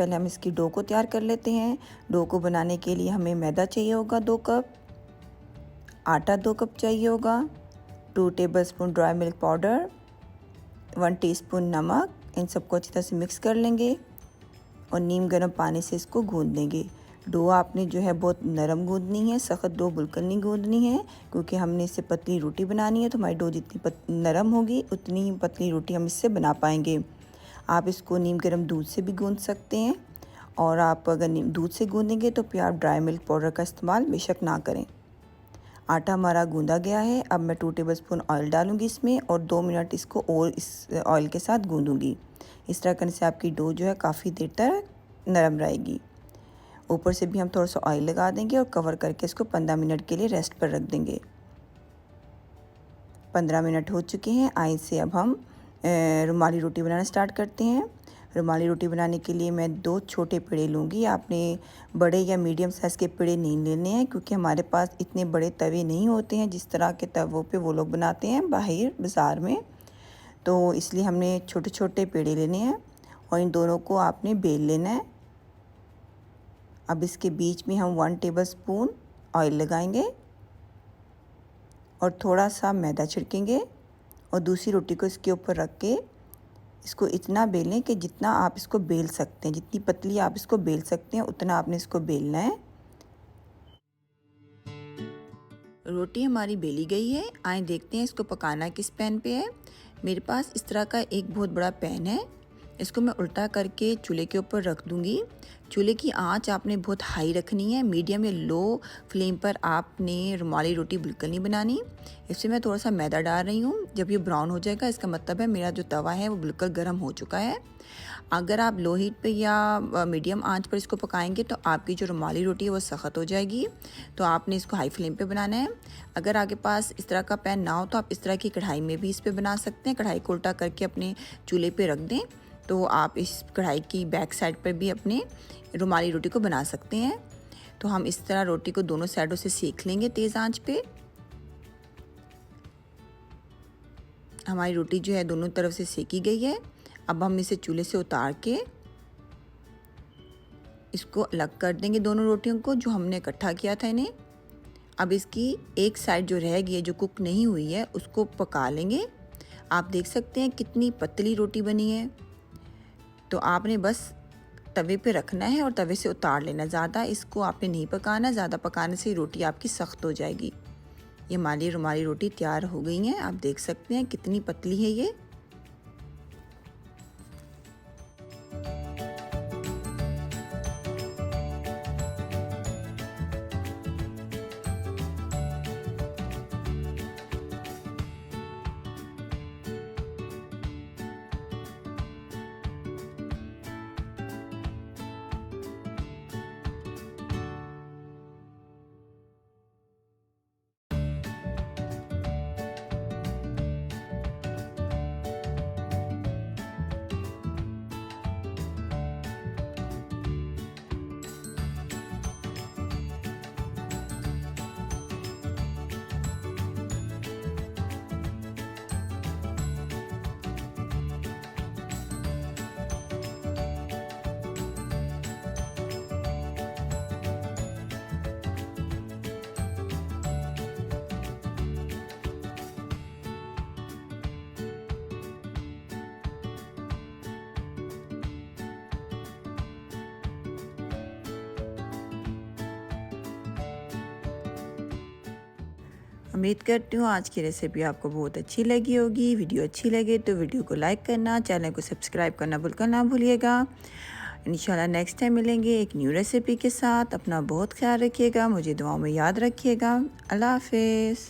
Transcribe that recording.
पहले हम इसकी डो को तैयार कर लेते हैं। डो को बनाने के लिए हमें मैदा चाहिए होगा 2 कप, आटा 2 कप चाहिए होगा, 2 tablespoon dry milk powder, 1 teaspoon नमक। इन सबको अच्छी तरह से मिक्स कर लेंगे और नीम गर्म पानी से इसको गूंद देंगे। डो आपने जो है बहुत नरम गूंदनी है, सख्त डो बिल्कुल नहीं गूंदनी है, क्योंकि हमने इससे पतली रोटी बनानी है। तो हमारी डो जितनी नरम होगी उतनी ही पतली रोटी हम इससे बना पाएंगे। आप इसको नीम गर्म दूध से भी गूंद सकते हैं, और आप अगर दूध से गूंदेंगे तो फिर आप ड्राई मिल्क पाउडर का इस्तेमाल बेशक ना करें। आटा हमारा गूंदा गया है। अब मैं 2 टेबलस्पून ऑयल डालूंगी इसमें और 2 मिनट इसको और इस ऑयल के साथ गूंदूंगी। इस तरह करने से आपकी डो जो है काफ़ी देर तक नरम रहेगी। ऊपर से भी हम थोड़ा सा ऑयल लगा देंगे और कवर करके इसको 15 मिनट के लिए रेस्ट पर रख देंगे। 15 मिनट हो चुके हैं। आइए से अब हम रुमाली रोटी बनाना स्टार्ट करते हैं। रुमाली रोटी बनाने के लिए मैं 2 छोटे पेड़े लूँगी। आपने बड़े या मीडियम साइज़ के पेड़े नहीं लेने हैं, क्योंकि हमारे पास इतने बड़े तवे नहीं होते हैं जिस तरह के तवों पे वो लोग बनाते हैं बाहर बाज़ार में। तो इसलिए हमने छोटे छोटे पेड़े लेने हैं और इन दोनों को आपने बेल लेना है। अब इसके बीच में हम 1 टेबलस्पून ऑयल लगाएंगे और थोड़ा सा मैदा छिड़केंगे और दूसरी रोटी को इसके ऊपर रख के इसको इतना बेलें कि जितना आप इसको बेल सकते हैं, जितनी पतली आप इसको बेल सकते हैं उतना आपने इसको बेलना है। रोटी हमारी बेली गई है। आए देखते हैं इसको पकाना किस पैन पे है। मेरे पास इस तरह का एक बहुत बड़ा पैन है। इसको मैं उल्टा करके चूल्हे के ऊपर रख दूंगी। चूल्हे की आंच आपने बहुत हाई रखनी है, मीडियम या लो फ्लेम पर आपने रुमाली रोटी बिल्कुल नहीं बनानी। इसमें मैं थोड़ा सा मैदा डाल रही हूँ। जब ये ब्राउन हो जाएगा इसका मतलब है मेरा जो तवा है वो बिल्कुल गर्म हो चुका है। अगर आप लो हीट पे या मीडियम आंच पर इसको पकाएंगे तो आपकी जो रुमाली रोटी है वो सख्त हो जाएगी। तो आपने इसको हाई फ्लेम पे बनाना है। अगर आपके पास इस तरह का पैन ना हो तो आप इस तरह की कढ़ाई में भी इस पर बना सकते हैं। कढ़ाई को उल्टा करके अपने चूल्हे पे रख दें तो आप इस कढ़ाई की बैक साइड पर भी अपने रुमाली रोटी को बना सकते हैं। तो हम इस तरह रोटी को दोनों साइडों से सेक लेंगे तेज़ आंच पे। हमारी रोटी जो है दोनों तरफ से सेकी गई है। अब हम इसे चूल्हे से उतार के इसको अलग कर देंगे दोनों रोटियों को जो हमने इकट्ठा किया था इन्हें। अब इसकी एक साइड जो रह गई है जो कुक नहीं हुई है उसको पका लेंगे। आप देख सकते हैं कितनी पतली रोटी बनी है। तो आपने बस तवे पे रखना है और तवे से उतार लेना। ज़्यादा इसको आपने नहीं पकाना, ज़्यादा पकाने से रोटी आपकी सख्त हो जाएगी। ये हमारी रुमाली रोटी तैयार हो गई है। आप देख सकते हैं कितनी पतली है ये। उम्मीद करती हूँ आज की रेसिपी आपको बहुत अच्छी लगी होगी। वीडियो अच्छी लगे तो वीडियो को लाइक करना, चैनल को सब्सक्राइब करना बिल्कुल ना भूलिएगा। इंशाल्लाह नेक्स्ट टाइम मिलेंगे एक न्यू रेसिपी के साथ। अपना बहुत ख्याल रखिएगा, मुझे दुआओं में याद रखिएगा। अल्लाह हाफिज़।